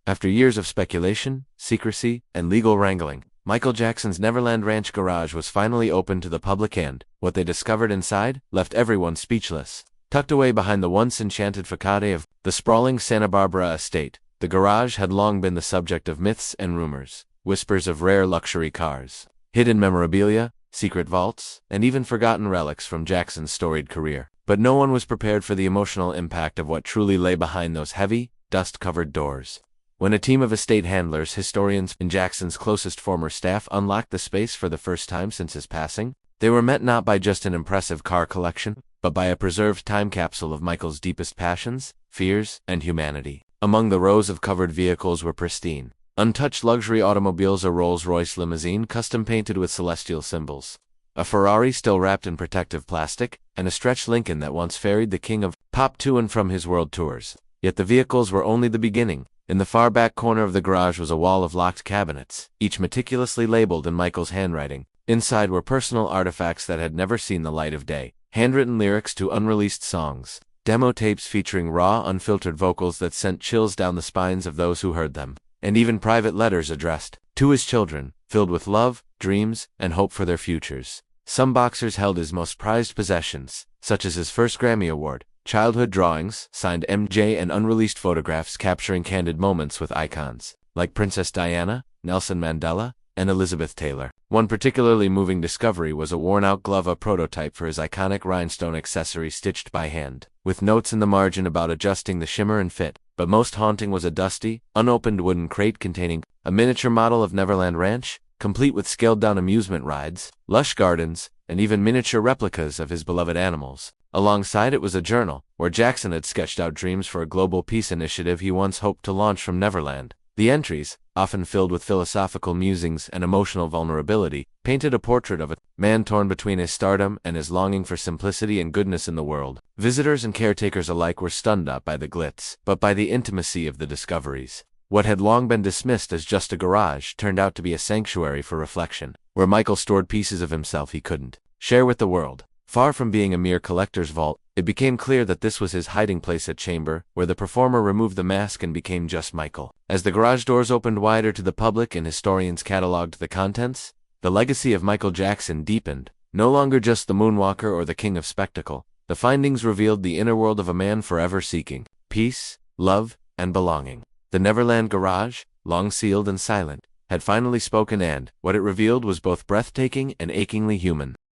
After years of speculation, secrecy, and legal wrangling, Michael Jackson's Neverland Ranch garage was finally opened to the public, and what they discovered inside left everyone speechless. Tucked away behind the once enchanted facade of the sprawling Santa Barbara estate, the garage had long been the subject of myths and rumors, whispers of rare luxury cars, hidden memorabilia, secret vaults, and even forgotten relics from Jackson's storied career. But no one was prepared for the emotional impact of what truly lay behind those heavy, dust-covered doors. When a team of estate handlers, historians, and Jackson's closest former staff unlocked the space for the first time since his passing, they were met not by just an impressive car collection, but by a preserved time capsule of Michael's deepest passions, fears, and humanity. Among the rows of covered vehicles were pristine, untouched luxury automobiles, a Rolls-Royce limousine custom-painted with celestial symbols, a Ferrari still wrapped in protective plastic, and a stretched Lincoln that once ferried the king of pop to and from his world tours. Yet the vehicles were only the beginning. In the far back corner of the garage was a wall of locked cabinets, each meticulously labeled in Michael's handwriting. Inside were personal artifacts that had never seen the light of day, handwritten lyrics to unreleased songs, demo tapes featuring raw, unfiltered vocals that sent chills down the spines of those who heard them, and even private letters addressed to his children, filled with love, dreams, and hope for their futures. Some boxers held his most prized possessions, such as his first Grammy Award, childhood drawings, signed MJ, and unreleased photographs capturing candid moments with icons like Princess Diana, Nelson Mandela, and Elizabeth Taylor. One particularly moving discovery was a worn-out glove, a prototype for his iconic rhinestone accessory stitched by hand, with notes in the margin about adjusting the shimmer and fit. But most haunting was a dusty, unopened wooden crate containing a miniature model of Neverland Ranch, complete with scaled-down amusement rides, lush gardens, and even miniature replicas of his beloved animals. Alongside it was a journal, where Jackson had sketched out dreams for a global peace initiative he once hoped to launch from Neverland. The entries, often filled with philosophical musings and emotional vulnerability, painted a portrait of a man torn between his stardom and his longing for simplicity and goodness in the world. Visitors and caretakers alike were stunned not by the glitz, but by the intimacy of the discoveries. What had long been dismissed as just a garage turned out to be a sanctuary for reflection, where Michael stored pieces of himself he couldn't share with the world. Far from being a mere collector's vault, it became clear that this was his hiding place, a chamber where the performer removed the mask and became just Michael. As the garage doors opened wider to the public and historians cataloged the contents, the legacy of Michael Jackson deepened. No longer just the moonwalker or the king of spectacle, the findings revealed the inner world of a man forever seeking peace, love, and belonging. The Neverland garage, long sealed and silent, had finally spoken, and what it revealed was both breathtaking and achingly human.